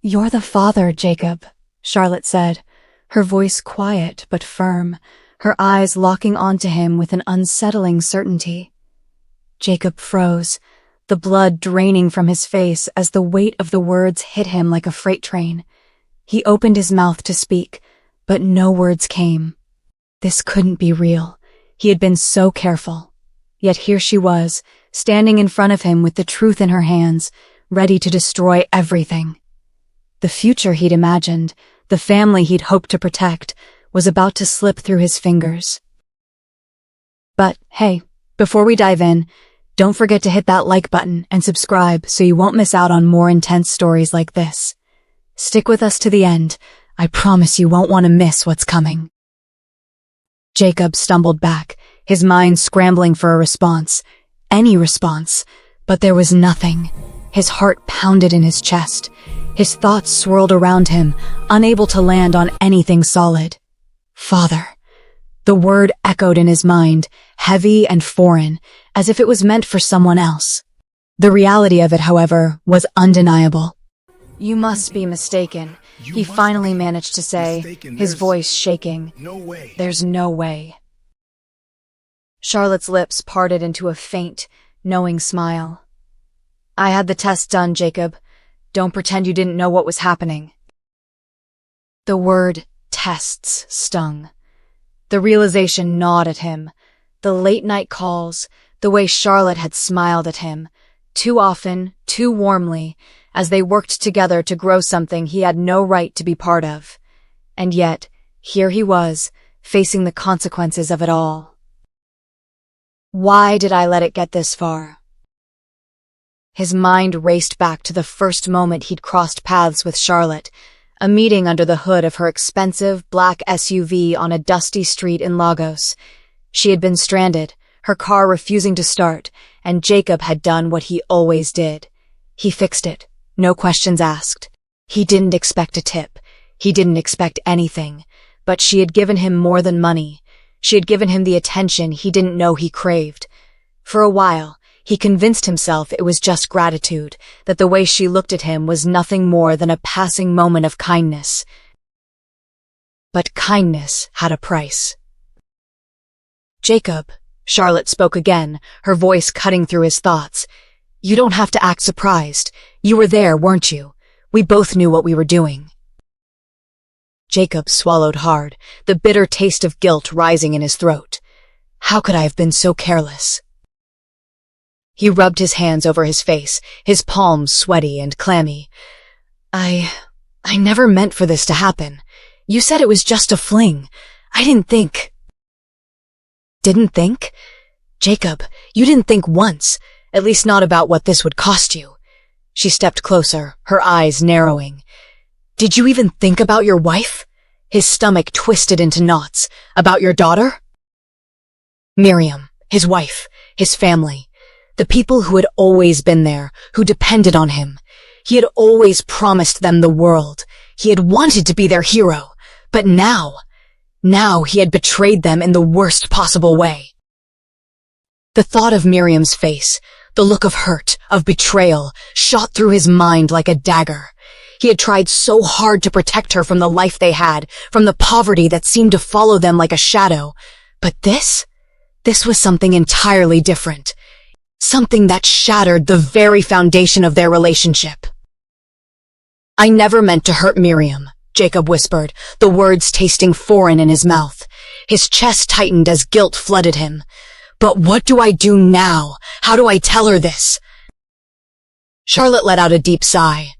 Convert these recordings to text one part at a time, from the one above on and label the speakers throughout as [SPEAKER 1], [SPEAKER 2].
[SPEAKER 1] "You're the father, Jacob," Charlotte said, her voice quiet but firm, her eyes locking onto him with an unsettling certainty. Jacob froze, the blood draining from his face as the weight of the words hit him like a freight train. He opened his mouth to speak, but no words came. This couldn't be real. He had been so careful. Yet here she was, standing in front of him with the truth in her hands, ready to destroy everything. The future he'd imagined, the family he'd hoped to protect, was about to slip through his fingers. But hey, before we dive in, don't forget to hit that like button and subscribe so you won't miss out on more intense stories like this. Stick with us to the end. I promise you won't want to miss what's coming. Jacob stumbled back, his mind scrambling for a response. Any response. But there was nothing. His heart pounded in his chest. His thoughts swirled around him, unable to land on anything solid. Father. The word echoed in his mind, heavy and foreign, as if it was meant for someone else. The reality of it, however, was undeniable. "You must be mistaken," he finally managed to say, his voice shaking.
[SPEAKER 2] No way.
[SPEAKER 1] "There's no way." Charlotte's lips parted into a faint, knowing smile. "I had the test done, Jacob. Don't pretend you didn't know what was happening." The word tests stung. The realization gnawed at him. The late-night calls, the way Charlotte had smiled at him, too often, too warmly, as they worked together to grow something he had no right to be part of. And yet, here he was, facing the consequences of it all. Why did I let it get this far? His mind raced back to the first moment he'd crossed paths with Charlotte, a meeting under the hood of her expensive black SUV on a dusty street in Lagos. She had been stranded, her car refusing to start, and Jacob had done what he always did. He fixed it, no questions asked. He didn't expect a tip. He didn't expect anything. But she had given him more than money. She had given him the attention he didn't know he craved. For a while, he convinced himself it was just gratitude, that the way she looked at him was nothing more than a passing moment of kindness. But kindness had a price. "Jacob," Charlotte spoke again, her voice cutting through his thoughts. "You don't have to act surprised. You were there, weren't you? We both knew what we were doing." Jacob swallowed hard, the bitter taste of guilt rising in his throat. How could I have been so careless? He rubbed his hands over his face, his palms sweaty and clammy. I never meant for this to happen. You said it was just a fling. I didn't think." "Didn't think? Jacob, you didn't think once, at least not about what this would cost you." She stepped closer, her eyes narrowing. "Did you even think about your wife?" His stomach twisted into knots. "About your daughter?" Miriam, his wife, his family. The people who had always been there, who depended on him. He had always promised them the world. He had wanted to be their hero. But now he had betrayed them in the worst possible way. The thought of Miriam's face, the look of hurt, of betrayal, shot through his mind like a dagger. He had tried so hard to protect her from the life they had, from the poverty that seemed to follow them like a shadow. But this was something entirely different. Something that shattered the very foundation of their relationship. "I never meant to hurt Miriam," Jacob whispered, the words tasting foreign in his mouth. His chest tightened as guilt flooded him. "But what do I do now? How do I tell her this?" Charlotte let out a deep sigh.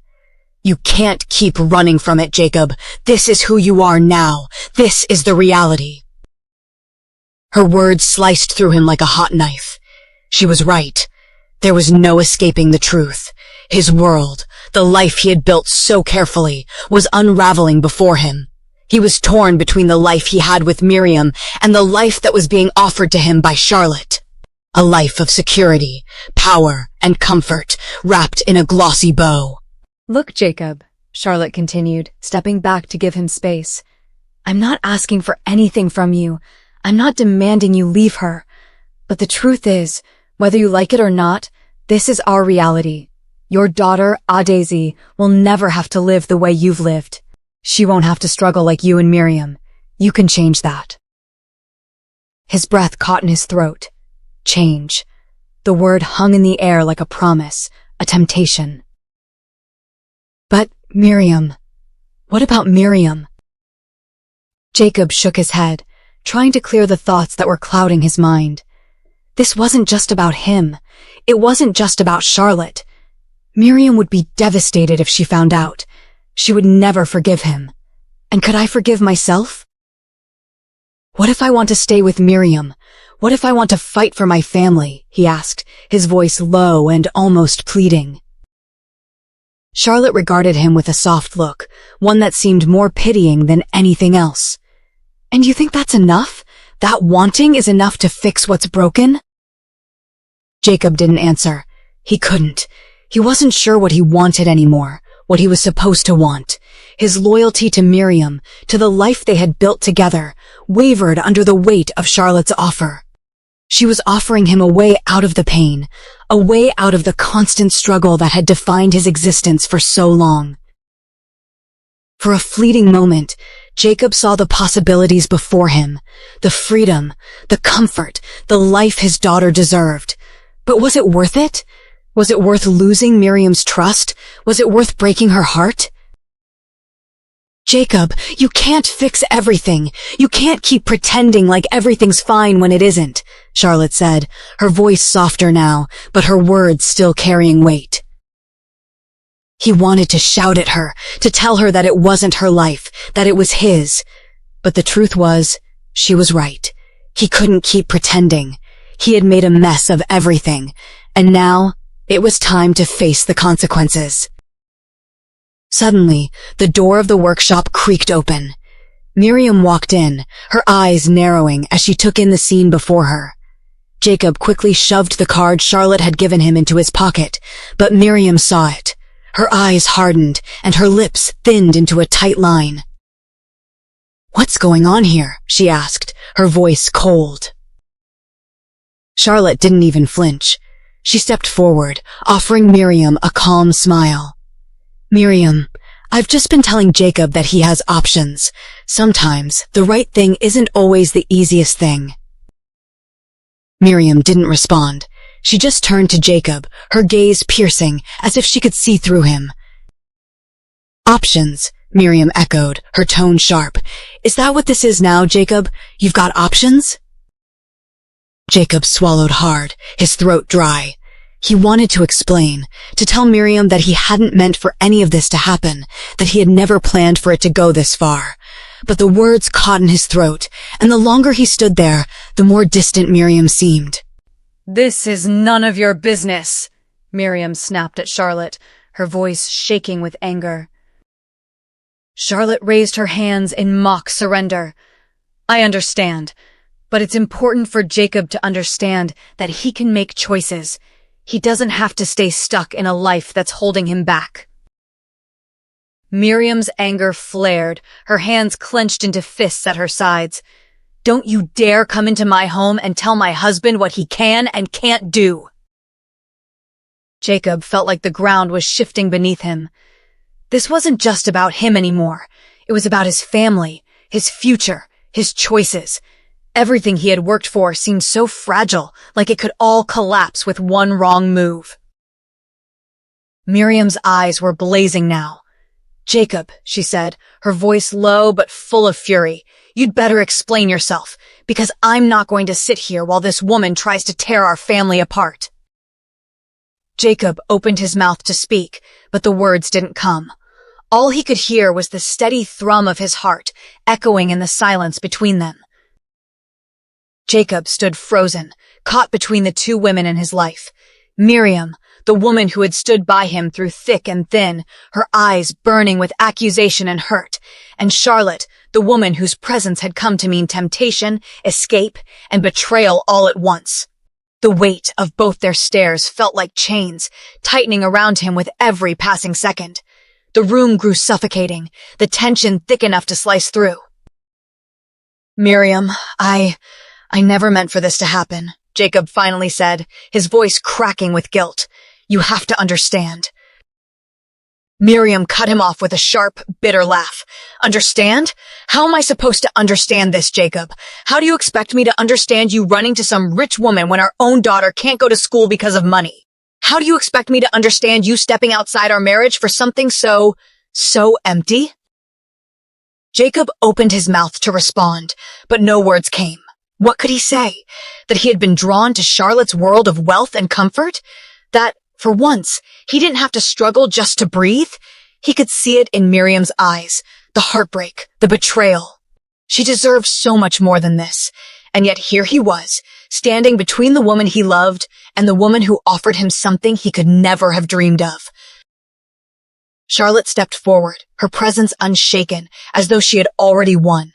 [SPEAKER 1] "You can't keep running from it, Jacob. This is who you are now. This is the reality." Her words sliced through him like a hot knife. She was right. There was no escaping the truth. His world, the life he had built so carefully, was unraveling before him. He was torn between the life he had with Miriam and the life that was being offered to him by Charlotte. A life of security, power, and comfort, wrapped in a glossy bow. "Look, Jacob," Charlotte continued, stepping back to give him space. "I'm not asking for anything from you. I'm not demanding you leave her. But the truth is, whether you like it or not, this is our reality. Your daughter, Daisy, will never have to live the way you've lived. She won't have to struggle like you and Miriam. You can change that. His breath caught in his throat. Change. The word hung in the air like a promise, a temptation. But Miriam. What about Miriam? Jacob shook his head, trying to clear the thoughts that were clouding his mind. This wasn't just about him. It wasn't just about Charlotte. Miriam would be devastated if she found out. She would never forgive him. And could I forgive myself? What if I want to stay with Miriam? What if I want to fight for my family? He asked, his voice low and almost pleading. Charlotte regarded him with a soft look, one that seemed more pitying than anything else. And you think that's enough? That wanting is enough to fix what's broken? Jacob didn't answer. He couldn't. He wasn't sure what he wanted anymore, what he was supposed to want. His loyalty to Miriam, to the life they had built together, wavered under the weight of Charlotte's offer. She was offering him a way out of the pain, a way out of the constant struggle that had defined his existence for so long. For a fleeting moment, Jacob saw the possibilities before him, the freedom, the comfort, the life his daughter deserved. But was it worth it? Was it worth losing Miriam's trust? Was it worth breaking her heart? Jacob, you can't fix everything. You can't keep pretending like everything's fine when it isn't, Charlotte said, her voice softer now, but her words still carrying weight. He wanted to shout at her, to tell her that it wasn't her life, that it was his. But the truth was, she was right. He couldn't keep pretending. He had made a mess of everything, and now it was time to face the consequences. Suddenly, the door of the workshop creaked open. Miriam walked in, her eyes narrowing as she took in the scene before her. Jacob quickly shoved the card Charlotte had given him into his pocket, but Miriam saw it. Her eyes hardened, and her lips thinned into a tight line. "What's going on here?" she asked, her voice cold. Charlotte didn't even flinch. She stepped forward, offering Miriam a calm smile. "Miriam, I've just been telling Jacob that he has options. Sometimes the right thing isn't always the easiest thing." Miriam didn't respond. She just turned to Jacob, her gaze piercing, as if she could see through him. "Options," Miriam echoed, her tone sharp. "Is that what this is now, Jacob? You've got options?" Jacob swallowed hard, his throat dry. He wanted to explain, to tell Miriam that he hadn't meant for any of this to happen, that he had never planned for it to go this far. But the words caught in his throat, and the longer he stood there, the more distant Miriam seemed.
[SPEAKER 2] "This is none of your business," Miriam snapped at Charlotte, her voice shaking with anger. Charlotte raised her hands in mock surrender. "I understand, but it's important for Jacob to understand that he can make choices. He doesn't have to stay stuck in a life that's holding him back." Miriam's anger flared, her hands clenched into fists at her sides. "Don't you dare come into my home and tell my husband what he can and can't do." Jacob felt like the ground was shifting beneath him. This wasn't just about him anymore. It was about his family, his future, his choices. Everything he had worked for seemed so fragile, like it could all collapse with one wrong move. Miriam's eyes were blazing now. "Jacob," she said, her voice low but full of fury, "you'd better explain yourself, because I'm not going to sit here while this woman tries to tear our family apart." Jacob opened his mouth to speak, but the words didn't come. All he could hear was the steady thrum of his heart, echoing in the silence between them. Jacob stood frozen, caught between the two women in his life. Miriam, the woman who had stood by him through thick and thin, her eyes burning with accusation and hurt, and Charlotte, the woman whose presence had come to mean temptation, escape, and betrayal all at once. The weight of both their stares felt like chains, tightening around him with every passing second. The room grew suffocating, the tension thick enough to slice through. "Miriam, I never meant for this to happen," Jacob finally said, his voice cracking with guilt. "You have to understand. Miriam cut him off with a sharp, bitter laugh. Understand? How am I supposed to understand this, Jacob? How do you expect me to understand you running to some rich woman when our own daughter can't go to school because of money? How do you expect me to understand you stepping outside our marriage for something so empty? Jacob opened his mouth to respond, but no words came. What could he say? That he had been drawn to Charlotte's world of wealth and comfort? That, for once, he didn't have to struggle just to breathe? He could see it in Miriam's eyes, the heartbreak, the betrayal. She deserved so much more than this, and yet here he was, standing between the woman he loved and the woman who offered him something he could never have dreamed of. Charlotte stepped forward, her presence unshaken, as though she had already won.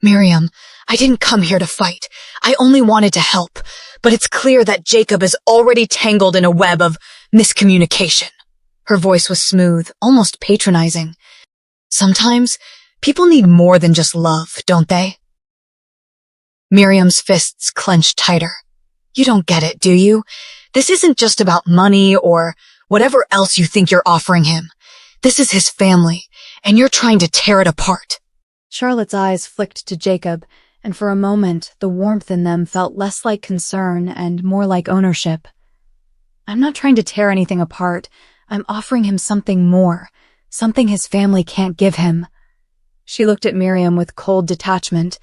[SPEAKER 2] Miriam, I didn't come here to fight. I only wanted to help, but it's clear that Jacob is already tangled in a web of miscommunication. Her voice was smooth, almost patronizing. Sometimes, people need more than just love, don't they? Miriam's fists clenched tighter. You don't get it, do you? This isn't just about money or whatever else you think you're offering him. This is his family, and you're trying to tear it apart.
[SPEAKER 1] Charlotte's eyes flicked to Jacob, and for a moment, the warmth in them felt less like concern and more like ownership. I'm not trying to tear anything apart. I'm offering him something more, something his family can't give him. She looked at Miriam with cold detachment.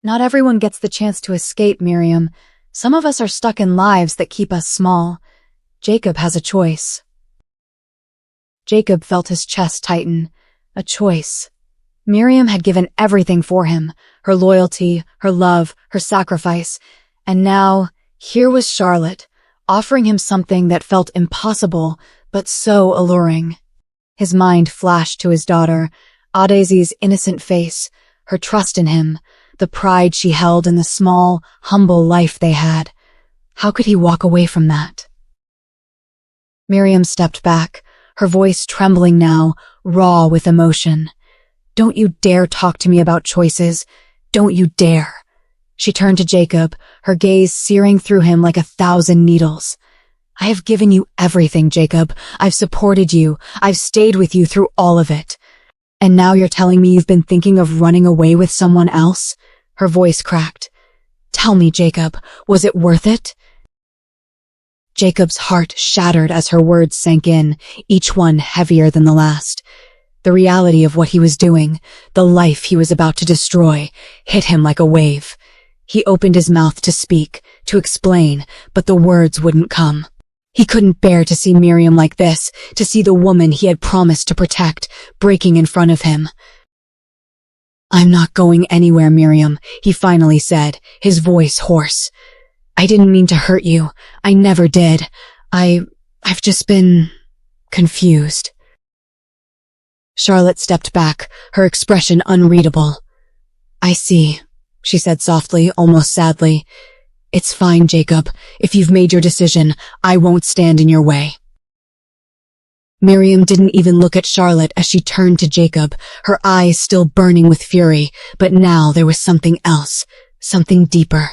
[SPEAKER 1] Not everyone gets the chance to escape, Miriam. Some of us are stuck in lives that keep us small. Jacob has a choice. Jacob felt his chest tighten. A choice. Miriam had given everything for him, her loyalty, her love, her sacrifice, and now, here was Charlotte, offering him something that felt impossible, but so alluring. His mind flashed to his daughter, Adesi's innocent face, her trust in him, the pride she held in the small, humble life they had. How could he walk away from that? Miriam stepped back, her voice trembling now, raw with emotion. Don't you dare talk to me about choices. Don't you dare. She turned to Jacob, her gaze searing through him like 1,000 needles. I have given you everything, Jacob. I've supported you. I've stayed with you through all of it. And now you're telling me you've been thinking of running away with someone else? Her voice cracked. Tell me, Jacob, was it worth it? Jacob's heart shattered as her words sank in, each one heavier than the last. The reality of what he was doing, the life he was about to destroy, hit him like a wave. He opened his mouth to speak, to explain, but the words wouldn't come. He couldn't bear to see Miriam like this, to see the woman he had promised to protect, breaking in front of him. I'm not going anywhere, Miriam, he finally said, his voice hoarse. I didn't mean to hurt you. I never did. I've just been confused. Charlotte stepped back, her expression unreadable. I see, she said softly, almost sadly. It's fine, Jacob. If you've made your decision, I won't stand in your way. Miriam didn't even look at Charlotte as she turned to Jacob, her eyes still burning with fury, but now there was something else, something deeper.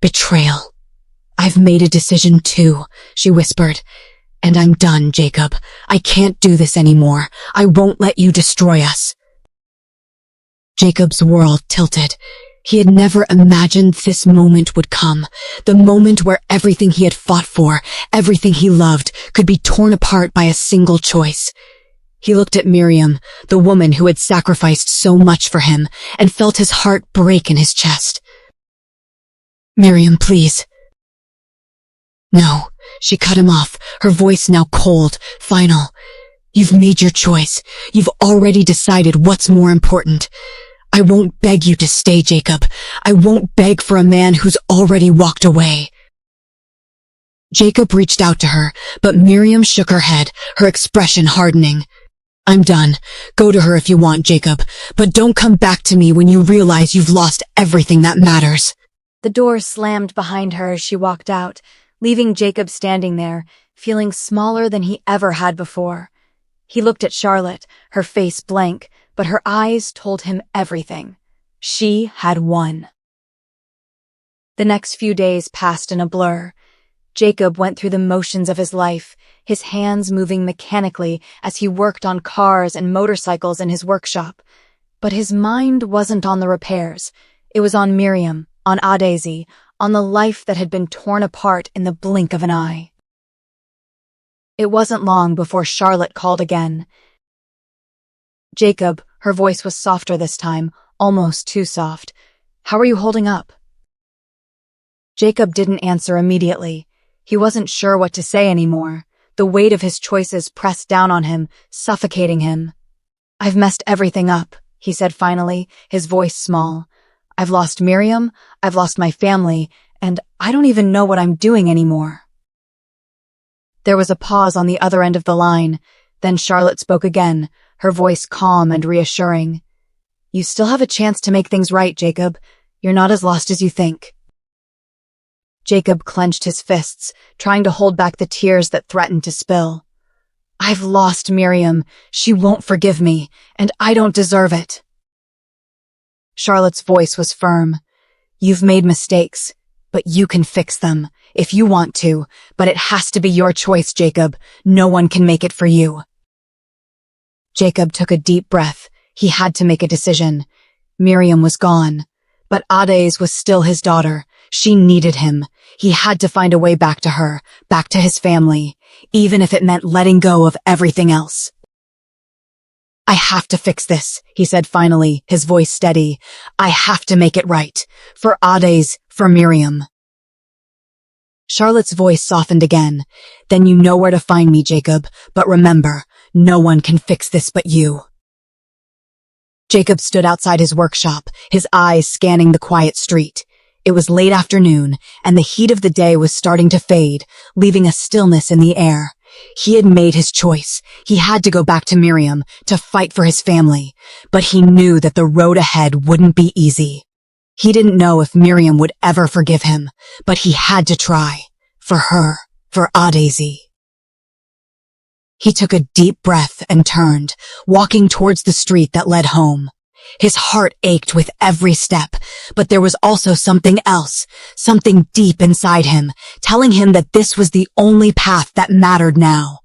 [SPEAKER 1] Betrayal. I've made a decision too, she whispered. And I'm done, Jacob. I can't do this anymore. I won't let you destroy us. Jacob's world tilted. He had never imagined this moment would come, the moment where everything he had fought for, everything he loved, could be torn apart by a single choice. He looked at Miriam, the woman who had sacrificed so much for him, and felt his heart break in his chest. Miriam, please. No, she cut him off, her voice now cold, final. You've made your choice. You've already decided what's more important. I won't beg you to stay, Jacob. I won't beg for a man who's already walked away. Jacob reached out to her, but Miriam shook her head, her expression hardening. I'm done. Go to her if you want, Jacob, but don't come back to me when you realize you've lost everything that matters.
[SPEAKER 2] The door slammed behind her as she walked out, leaving Jacob standing there, feeling smaller than he ever had before. He looked at Charlotte, her face blank, but her eyes told him everything. She had won. The next few days passed in a blur. Jacob went through the motions of his life, his hands moving mechanically as he worked on cars and motorcycles in his workshop. But his mind wasn't on the repairs. It was on Miriam, on Adazi, on the life that had been torn apart in the blink of an eye. It wasn't long before Charlotte called again. "Jacob," her voice was softer this time, almost too soft. "How are you holding up?" Jacob didn't answer immediately. He wasn't sure what to say anymore. The weight of his choices pressed down on him, suffocating him. "I've messed everything up," he said finally, his voice small. "I've lost Miriam, I've lost my family, and I don't even know what I'm doing anymore." There was a pause on the other end of the line. Then Charlotte spoke again, her voice calm and reassuring. "You still have a chance to make things right, Jacob. You're not as lost as you think." Jacob clenched his fists, trying to hold back the tears that threatened to spill. "I've lost Miriam. She won't forgive me, and I don't deserve it." Charlotte's voice was firm. "You've made mistakes, but you can fix them, if you want to, but it has to be your choice, Jacob. No one can make it for you." Jacob took a deep breath. He had to make a decision. Miriam was gone, but Ades was still his daughter. She needed him. He had to find a way back to her, back to his family, even if it meant letting go of everything else. "I have to fix this," he said finally, his voice steady. "I have to make it right. For Ades, for Miriam." Charlotte's voice softened again. "Then you know where to find me, Jacob. But remember, no one can fix this but you." Jacob stood outside his workshop, his eyes scanning the quiet street. It was late afternoon, and the heat of the day was starting to fade, leaving a stillness in the air. He had made his choice. He had to go back to Miriam, to fight for his family. But he knew that the road ahead wouldn't be easy. He didn't know if Miriam would ever forgive him, but he had to try. For her, for Adazi. He took a deep breath and turned, walking towards the street that led home. His heart ached with every step, but there was also something else, something deep inside him, telling him that this was the only path that mattered now.